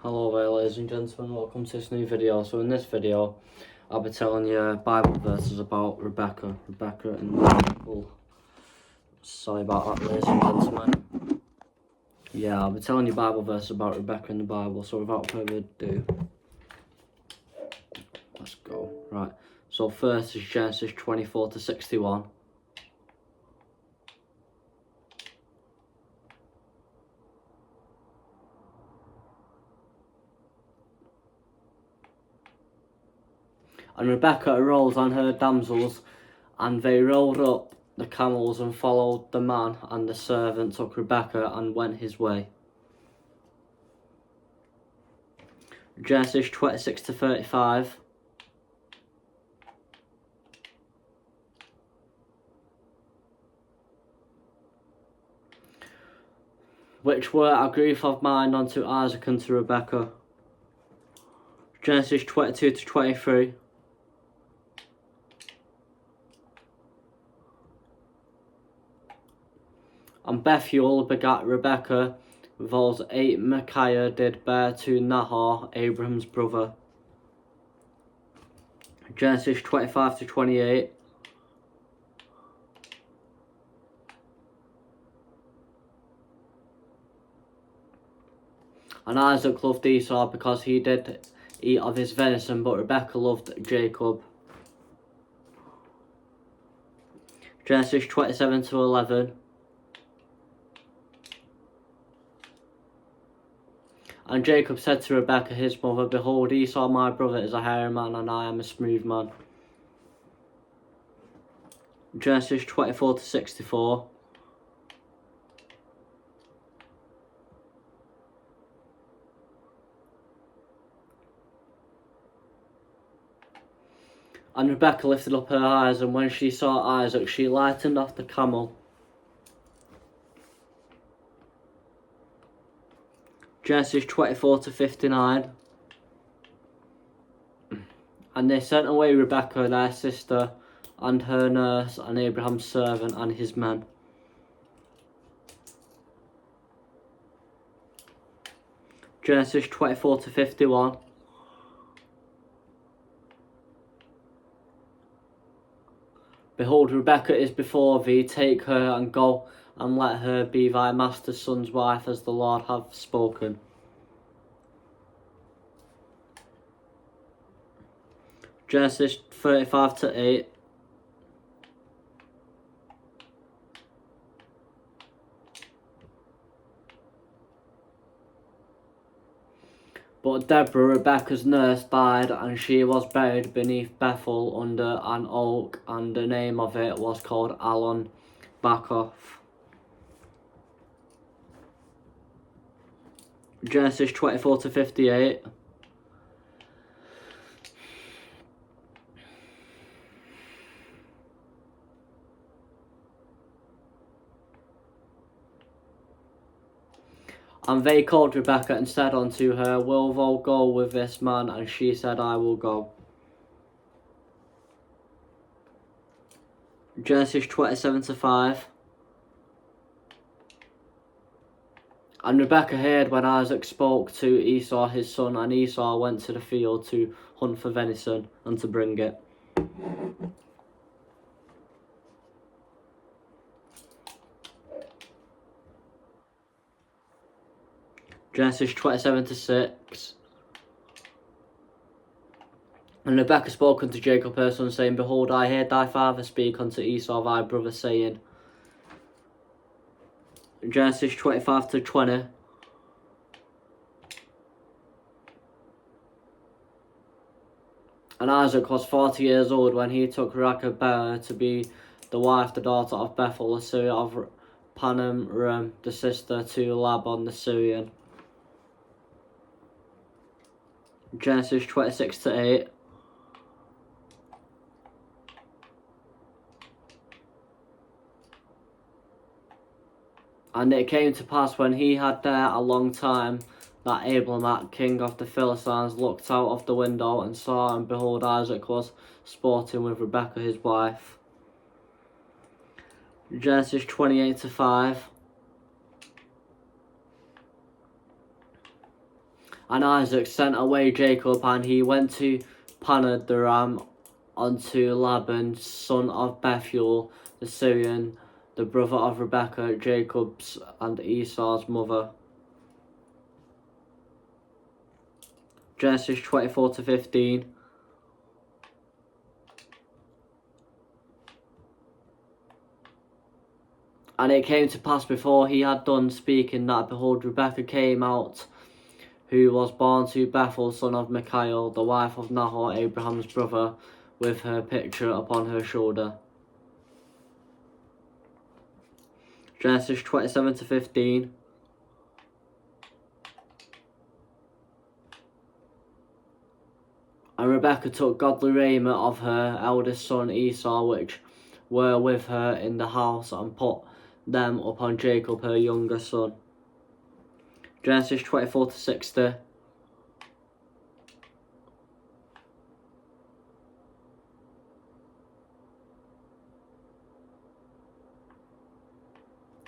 Hello there ladies and gentlemen, welcome to this new video. So in this video I'll be telling you Bible verses about Rebekah in the Bible. Sorry about that ladies and gentlemen. Yeah, I'll be telling you Bible verses about Rebekah in the Bible, so without further ado, let's go. Right, so first is Genesis 24 to 61. And Rebekah arose and her damsels, and they rolled up the camels and followed the man, and the servant took Rebekah and went his way. Genesis 26 to 35. Which were a grief of mind unto Isaac and to Rebekah. Genesis 22 to 23. And Bethuel begat Rebekah, those 8 Micaiah did bear to Nahor, Abraham's brother. Genesis 25 to 28. And Isaac loved Esau because he did eat of his venison, but Rebekah loved Jacob. Genesis 27 to 11. And Jacob said to Rebekah his mother, Behold, Esau my brother is a hairy man, and I am a smooth man. Genesis 24 to 64. And Rebekah lifted up her eyes, and when she saw Isaac, she lightened off the camel. Genesis 24 to 59. And they sent away Rebekah, their sister, and her nurse, and Abraham's servant, and his men. Genesis 24 to 51. Behold, Rebekah is before thee, take her and go, and let her be thy master's son's wife, as the Lord hath spoken. Genesis 35 to 8. But Deborah, Rebekah's nurse, died, and she was buried beneath Bethel under an oak, and the name of it was called Allon Bachoth. Genesis 24 to 58. And they called Rebekah and said unto her, Will thou go with this man? And she said, I will go. Genesis 27 to 5. And Rebekah heard when Isaac spoke to Esau his son, and Esau went to the field to hunt for venison and to bring it. Genesis 27 to 6. And Rebekah spoke unto Jacob her son, saying, Behold, I heard thy father speak unto Esau thy brother, saying. Genesis 25 to 20. And Isaac was 40 years old when he took Rebekah to be the wife, the daughter of Bethel, the Syrian of Panam, the sister to Laban the Syrian. Genesis 26 to 8. And it came to pass when he had there a long time, that Abimelech, king of the Philistines, looked out of the window and saw, and behold, Isaac was sporting with Rebekah his wife. Genesis 28 to 5. And Isaac sent away Jacob, and he went to Padan unto Laban, son of Bethuel, the Syrian, the brother of Rebekah, Jacob's and Esau's mother. Genesis 24-15. And it came to pass before he had done speaking that, behold, Rebekah came out, who was born to Bethuel, son of Michael, the wife of Nahor, Abraham's brother, with her pitcher upon her shoulder. Genesis 27-15. And Rebekah took godly raiment of her eldest son Esau, which were with her in the house, and put them upon Jacob her younger son. Genesis 24-60.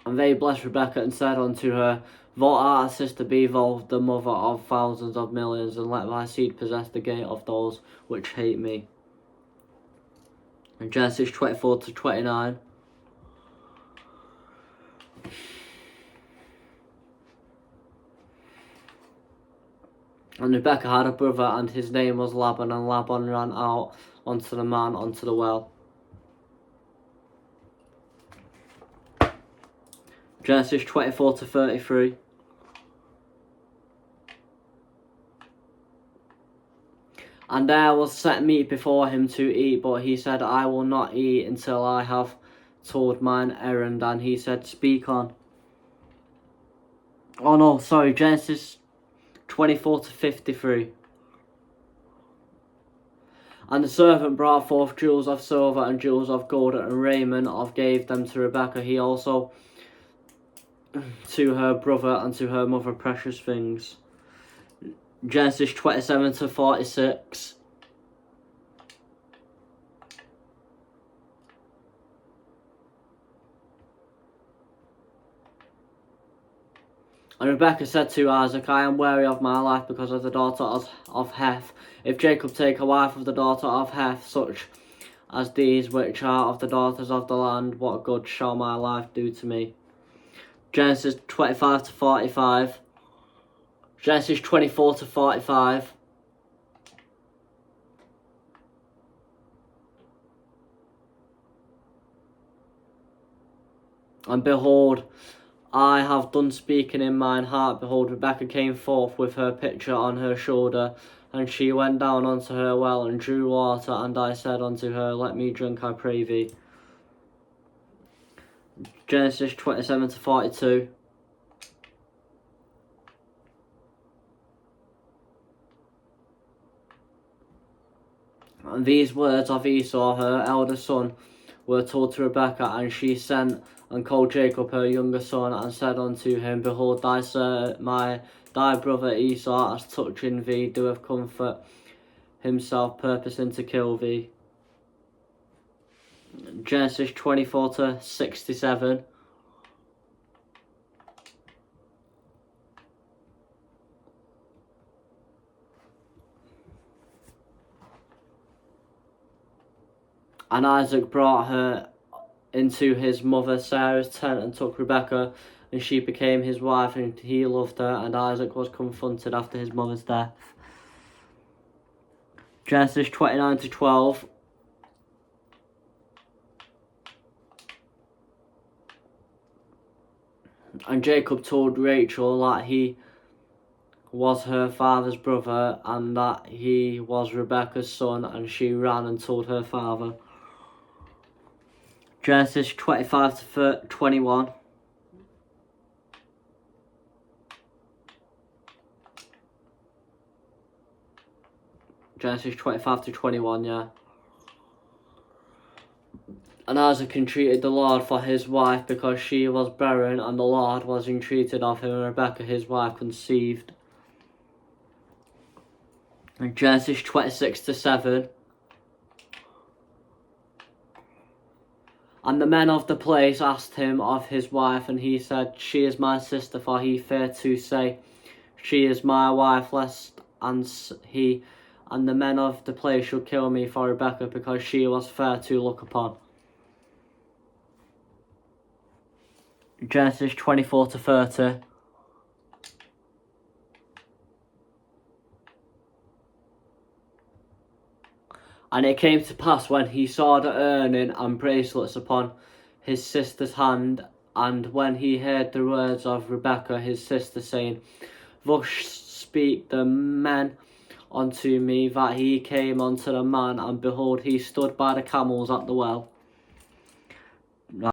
And they blessed Rebekah and said unto her, Thou art a sister, be thou the mother of thousands of millions, and let thy seed possess the gate of those which hate me. In Genesis 24-29. And Rebekah had a brother, and his name was Laban, and Laban ran out unto the man unto the well. Genesis 24-33. And there was set meat before him to eat, but he said, I will not eat until I have told mine errand. And he said, Speak on. Oh no, sorry, Genesis 24-53. And the servant brought forth jewels of silver and jewels of gold and raiment gave them to Rebekah. He also to her brother and to her mother precious things. Genesis 27-46. And Rebekah said to Isaac, I am weary of my life because of the daughter of Heth. If Jacob take a wife of the daughter of Heth, such as these which are of the daughters of the land, what good shall my life do to me? Genesis 25-45. Genesis 24-45. And behold, I have done speaking in mine heart. Behold, Rebekah came forth with her pitcher on her shoulder, and she went down unto her well and drew water. And I said unto her, Let me drink, I pray thee. Genesis 27-42. And these words of Esau, her elder son, were told to Rebekah, and she sent and called Jacob her younger son, and said unto him, Behold, thy brother Esau, as touching thee, doeth comfort himself, purposing to kill thee. Genesis 24-67. And Isaac brought her into his mother Sarah's tent, and took Rebekah, and she became his wife, and he loved her. And Isaac was confronted after his mother's death. Genesis 29-12. And Jacob told Rachel that he was her father's brother, and that he was Rebekah's son, and she ran and told her father. Genesis 25-21. Genesis 25-21, yeah. And Isaac entreated the Lord for his wife, because she was barren, and the Lord was entreated of him, and Rebekah his wife conceived. And Genesis 26-7. And the men of the place asked him of his wife, and he said, She is my sister, for he feared to say, She is my wife, lest he and the men of the place should kill me for Rebekah, because she was fair to look upon. Genesis 24-30. And it came to pass, when he saw the earring and bracelets upon his sister's hand, and when he heard the words of Rebekah his sister, saying, Thus speak the men unto me, that he came unto the man, and behold, he stood by the camels at the well.